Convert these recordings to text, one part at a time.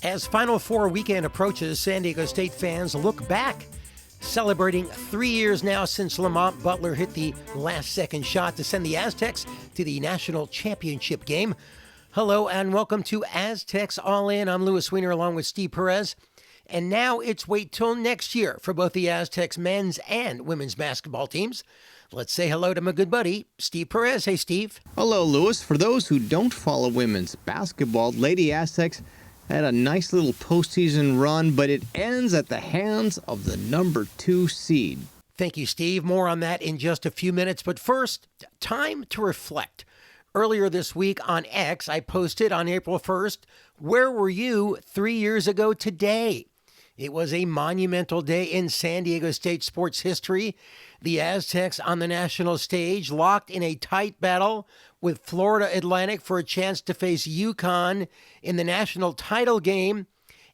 As Final Four weekend approaches, San Diego State fans look back, celebrating 3 years now since Lamont Butler hit the last-second shot to send the Aztecs to the national championship game. Hello and welcome to Aztecs All In. I'm Weiner along with Steve Perez. And now it's wait till next year for both the Aztecs men's and women's basketball teams. Let's say hello to my good buddy, Steve Perez. Hey, Steve. Hello, Lewis. For those who don't follow women's basketball, Lady Aztecs had a nice little postseason run, but it ends at the hands of the number 2 seed. Thank you, Steve. More on that in just a few minutes. But first, time to reflect. Earlier this week on X, I posted on April 1st, where were you 3 years ago today? It was a monumental day in San Diego State sports history. The Aztecs on the national stage locked in a tight battle with Florida Atlantic for a chance to face UConn in the national title game.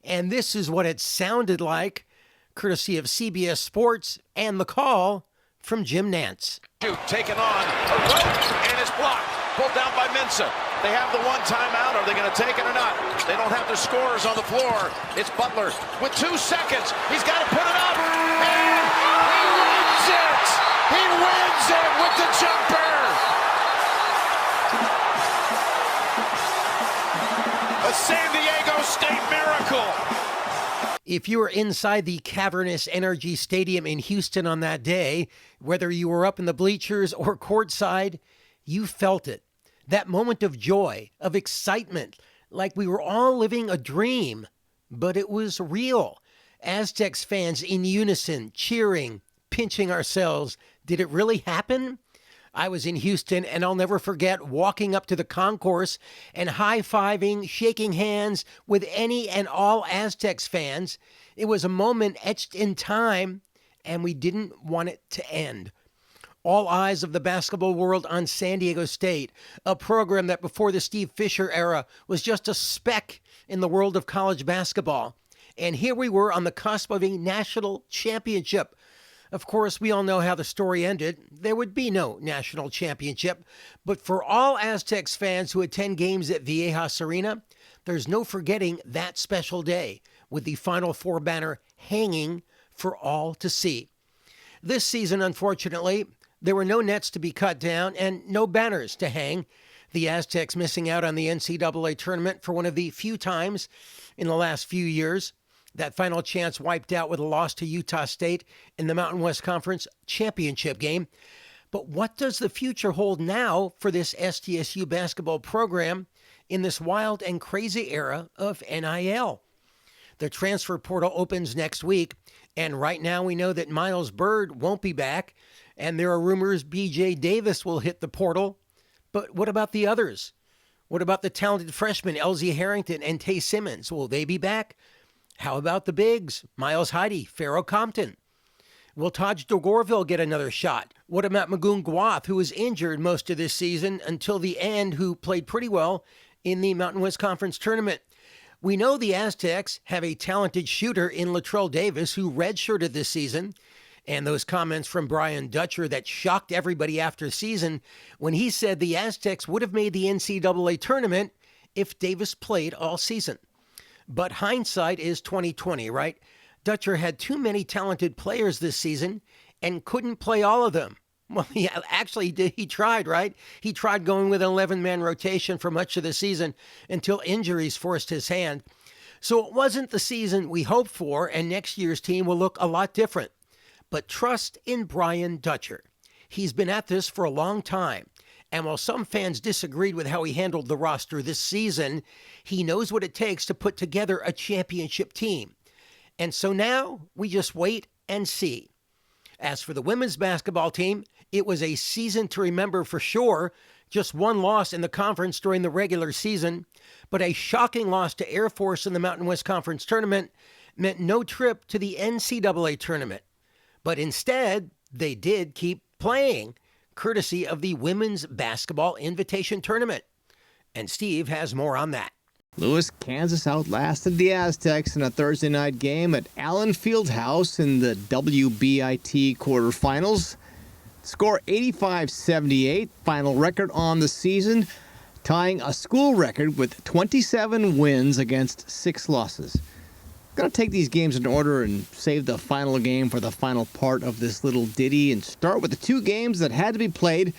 And this is what it sounded like, courtesy of CBS Sports and the call from Jim Nantz. Taken on a rope and it's blocked. Pulled down by Mensah. They have the one timeout. Are they going to take it or not? They don't have their scorers on the floor. It's Butler with 2 seconds. He's got to put it up. And he wins it. He wins it with the jumper. A San Diego State miracle. If you were inside the cavernous Energy Stadium in Houston on that day, whether you were up in the bleachers or courtside, you felt it. That moment of joy, of excitement, like we were all living a dream, but it was real. Aztecs fans in unison, cheering, pinching ourselves. Did it really happen? I was in Houston, and I'll never forget walking up to the concourse and high-fiving, shaking hands with any and all Aztecs fans. It was a moment etched in time, and we didn't want it to end. All eyes of the basketball world on San Diego State, a program that before the Steve Fisher era was just a speck in the world of college basketball. And here we were on the cusp of a national championship. Of course, we all know how the story ended. There would be no national championship. But for all Aztecs fans who attend games at Viejas Arena, there's no forgetting that special day with the Final Four banner hanging for all to see. This season, unfortunately, there were no nets to be cut down and no banners to hang. The Aztecs missing out on the NCAA tournament for one of the few times in the last few years. That final chance wiped out with a loss to Utah State in the Mountain West Conference championship game. But what does the future hold now for this SDSU basketball program in this wild and crazy era of NIL? The transfer portal opens next week, and right now we know that Miles Byrd won't be back, and there are rumors B.J. Davis will hit the portal. But what about the others? What about the talented freshmen Elsie Harrington and Tay Simmons? Will they be back? How about the bigs, Miles Heide, Pharaoh Compton? Will Taj DeGorville get another shot? What about Magoon Gwath, who was injured most of this season until the end, who played pretty well in the Mountain West Conference tournament? We know the Aztecs have a talented shooter in Latrell Davis, who redshirted this season. And those comments from Brian Dutcher that shocked everybody after the season when he said the Aztecs would have made the NCAA tournament if Davis played all season. But hindsight is 20/20, right? Dutcher had too many talented players this season and couldn't play all of them. Well, he actually did. He tried, right? He tried going with an 11-man rotation for much of the season until injuries forced his hand. So it wasn't the season we hoped for, and next year's team will look a lot different. But trust in Brian Dutcher. He's been at this for a long time. And while some fans disagreed with how he handled the roster this season, he knows what it takes to put together a championship team. And so now we just wait and see. As for the women's basketball team, it was a season to remember for sure. Just one loss in the conference during the regular season, but a shocking loss to Air Force in the Mountain West Conference tournament meant no trip to the NCAA tournament. But instead, they did keep playing, courtesy of the Women's Basketball Invitation Tournament. And Steve has more on that. Lewis, Kansas outlasted the Aztecs in a Thursday night game at Allen Fieldhouse in the WBIt quarterfinals. Score 85-78, final record on the season. tying a school record with 27 wins against 6 losses. Gonna take these games in order and save the final game for the final part of this little ditty and start with the 2 games that had to be played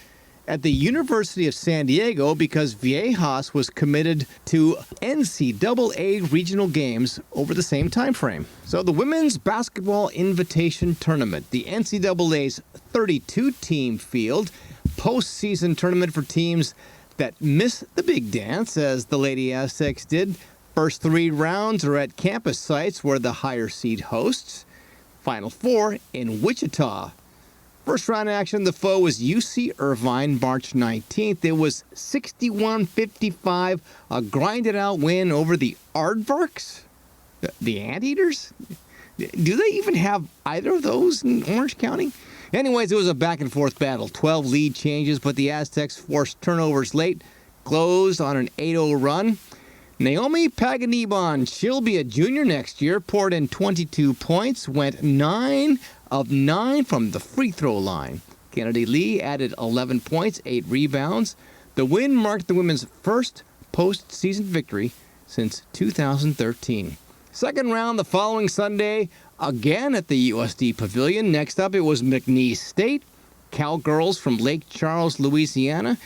at the University of San Diego because Viejas was committed to NCAA regional games over the same time frame. So the Women's Basketball Invitation Tournament, the NCAA's 32-team field, postseason tournament for teams that miss the big dance, as the Lady Aztecs did. First 3 rounds are at campus sites where the higher seed hosts. Final 4 in Wichita. First round action, the foe was UC Irvine, March 19th. It was 61-55, a grinded-out win over the Aardvarks? The Anteaters? Do they even have either of those in Orange County? Anyways, it was a back-and-forth battle. 12 lead changes, but the Aztecs forced turnovers late, closed on an 8-0 run. Naomi Paganiban, she'll be a junior next year, poured in 22 points, went 9 of 9 from the free throw line. Kennedy Lee added 11 points, 8 rebounds. The win marked the women's first postseason victory since 2013. Second round the following Sunday, again at the USD Pavilion. Next up, it was McNeese State, Cowgirls from Lake Charles, Louisiana.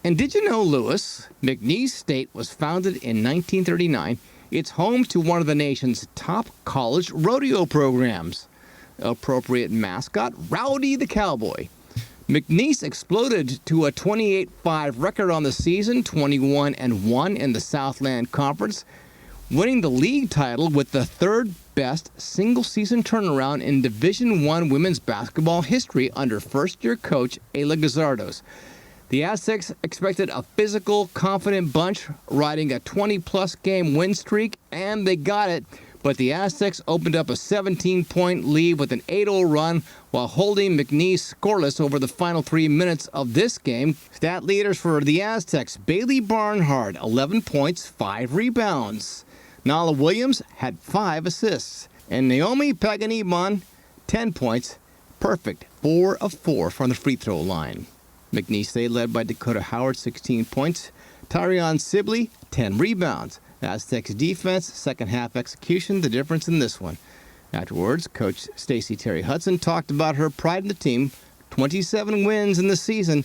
And did you know, Lewis, McNeese State was founded in 1939. It's home to one of the nation's top college rodeo programs. Appropriate mascot, Rowdy the Cowboy. McNeese exploded to a 28-5 record on the season, 21-1 in the Southland Conference, winning the league title with the 3rd best single-season turnaround in Division I women's basketball history under first-year coach Ayla Gazardos. The Aztecs expected a physical, confident bunch riding a 20-plus game win streak, and they got it. But the Aztecs opened up a 17-point lead with an 8-0 run while holding McNeese scoreless over the final 3 minutes of this game. Stat leaders for the Aztecs, Bailey Barnhart, 11 points, 5 rebounds. Nala Williams had 5 assists. And Naomi Paganiban, 10 points, perfect, 4 of 4 from the free throw line. McNeese State led by Dakota Howard, 16 points. Tyrion Sibley, 10 rebounds. Aztecs defense, second half execution, the difference in this one. Afterwards, Coach Stacey Terry Hudson talked about her pride in the team, 27 wins in the season,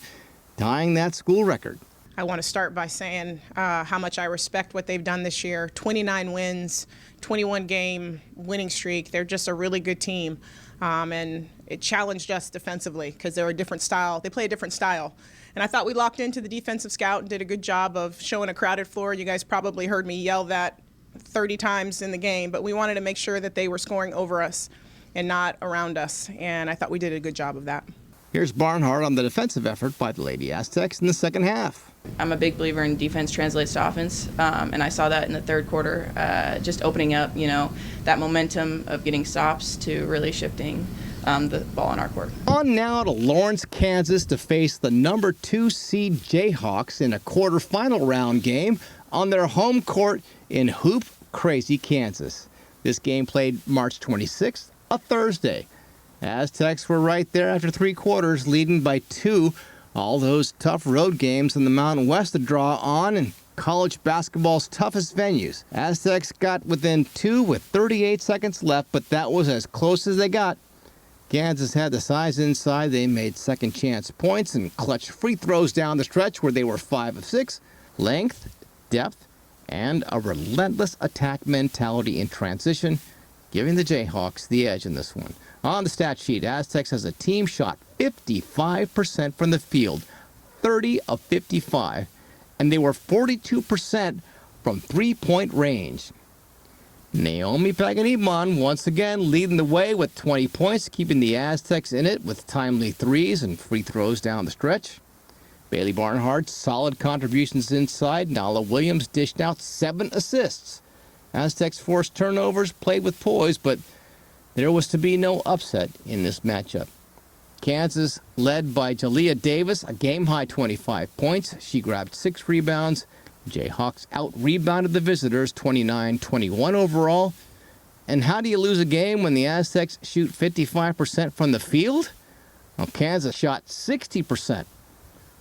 tying that school record. I want to start by saying how much I respect what they've done this year. 29 wins, 21-game winning streak. They're just a really good team. And it challenged us defensively because they're a different style. They play a different style. And I thought we locked into the defensive scout and did a good job of showing a crowded floor. You guys probably heard me yell that 30 times in the game, but we wanted to make sure that they were scoring over us and not around us. And I thought we did a good job of that. Here's Barnhart on the defensive effort by the Lady Aztecs in the second half. I'm a big believer in defense translates to offense, and I saw that in the third quarter, just opening up, that momentum of getting stops to really shifting the ball on our court. On now to Lawrence, Kansas to face the number 2 seed Jayhawks in a quarterfinal round game on their home court in Hoop Crazy, Kansas. This game played March 26th, a Thursday. Aztecs were right there after 3 quarters, leading by 2. All those tough road games in the Mountain West to draw on and college basketball's toughest venues. Aztecs got within 2 with 38 seconds left, but that was as close as they got. Kansas had the size inside. They made second chance points and clutch free throws down the stretch where they were 5 of 6. Length, depth, and a relentless attack mentality in transition, giving the Jayhawks the edge in this one. On the stat sheet, Aztecs as a team shot 55% from the field, 30 of 55, and they were 42% from three-point range. Naomi Paganiban once again leading the way with 20 points, keeping the Aztecs in it with timely threes and free throws down the stretch. Bailey Barnhart, solid contributions inside. Nala Williams dished out 7 assists. Aztecs forced turnovers, played with poise, but there was to be no upset in this matchup. Kansas led by Jalea Davis, a game-high 25 points. She grabbed 6 rebounds. Jayhawks out-rebounded the visitors 29-21 overall. And how do you lose a game when the Aztecs shoot 55% from the field? Well, Kansas shot 60%.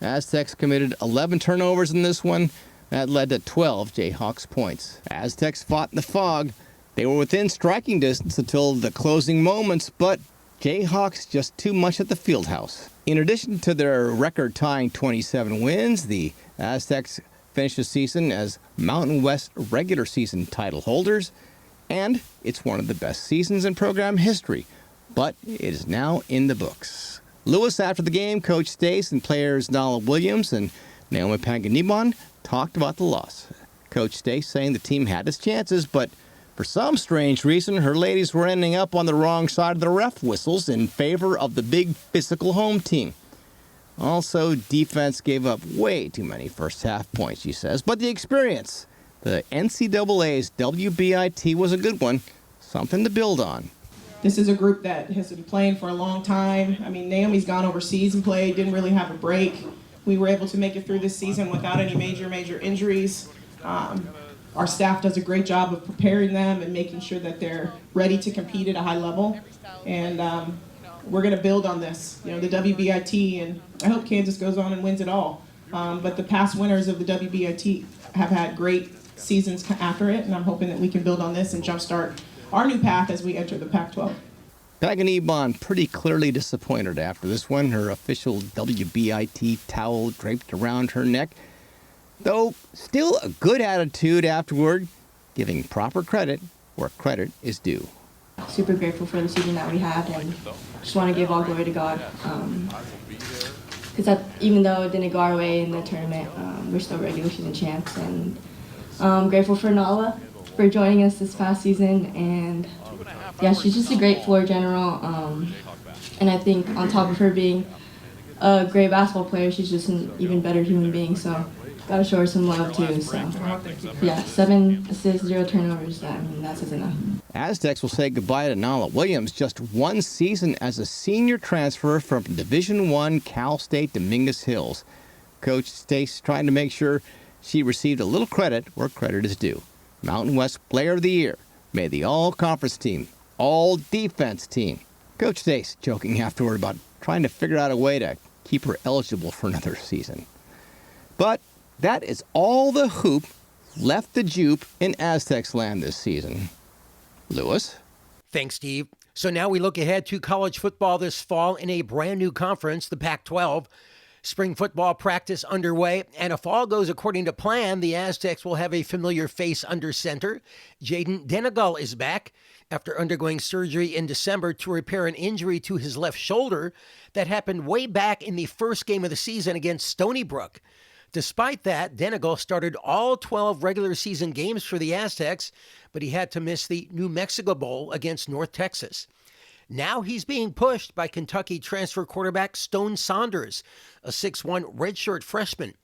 Aztecs committed 11 turnovers in this one. That led to 12 Jayhawks points. Aztecs fought in the fog. They were within striking distance until the closing moments, but Jayhawks just too much at the fieldhouse. In addition to their record-tying 27 wins, the Aztecs finished the season as Mountain West regular season title holders, and it's one of the best seasons in program history, but it is now in the books. Lewis, after the game, Coach Stace and players Nala Williams and Naomi Panganiban talked about the loss. Coach Stace saying the team had its chances, but for some strange reason, her ladies were ending up on the wrong side of the ref whistles in favor of the big physical home team. Also, defense gave up way too many first-half points, she says. But the experience, the NCAA's WBIt was a good one, something to build on. This is a group that has been playing for a long time. I mean, Naomi's gone overseas and played, didn't really have a break. We were able to make it through this season without any major injuries. Our staff does a great job of preparing them and making sure that they're ready to compete at a high level. And we're going to build on this, the WBIt, and I hope Kansas goes on and wins it all. But the past winners of the WBIt have had great seasons after it, and I'm hoping that we can build on this and jumpstart our new path as we enter the Pac-12. Panganiban pretty clearly disappointed after this one. Her official WBIt towel draped around her neck, though still a good attitude afterward, giving proper credit where credit is due. Super grateful for the season that we had, and just want to give all glory to God. Because even though it didn't go our way in the tournament, we're still regular season champs, and grateful for Nala for joining us this past season. And yeah, she's just a great floor general, and I think on top of her being a great basketball player, she's just an even better human being. So gotta show her some love too. So yeah, 7 assists, 0 turnovers. That's enough. Aztecs will say goodbye to Nala Williams, just one season as a senior transfer from Division I Cal State Dominguez Hills. Coach Stace trying to make sure she received a little credit where credit is due. Mountain West Player of the Year, made the all-conference team, all-defense team. Coach Stace joking afterward about trying to figure out a way to keep her eligible for another season. But that is all the hoop left the jupe in Aztecs land this season. Lewis? Thanks, Steve. So now we look ahead to college football this fall in a brand new conference, the Pac-12. Spring football practice underway, and if all goes according to plan, the Aztecs will have a familiar face under center. Jaden Denegal is back after undergoing surgery in December to repair an injury to his left shoulder that happened way back in the first game of the season against Stony Brook. Despite that, Denegal started all 12 regular season games for the Aztecs, but he had to miss the New Mexico Bowl against North Texas. Now he's being pushed by Kentucky transfer quarterback Stone Saunders, a 6'1" redshirt freshman.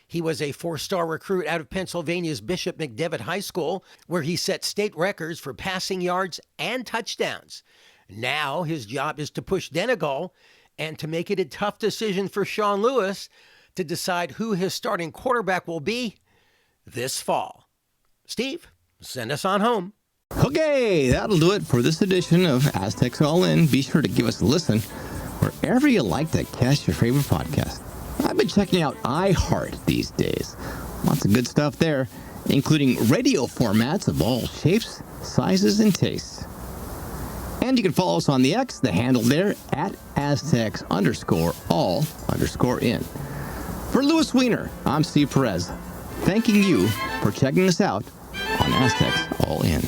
He was a 4-star recruit out of Pennsylvania's Bishop McDevitt High School, where he set state records for passing yards and touchdowns. Now his job is to push Denegal and to make it a tough decision for Sean Lewis to decide who his starting quarterback will be this fall. Steve, send us on home. Okay, that'll do it for this edition of Aztecs All In. Be sure to give us a listen wherever you like to catch your favorite podcast. I've been checking out iHeart these days. Lots of good stuff there, including radio formats of all shapes, sizes, and tastes. And you can follow us on the X, the handle there, at Aztecs_all_in. For Lewis Weiner, I'm Steve Perez, thanking you for checking us out on Aztecs All In.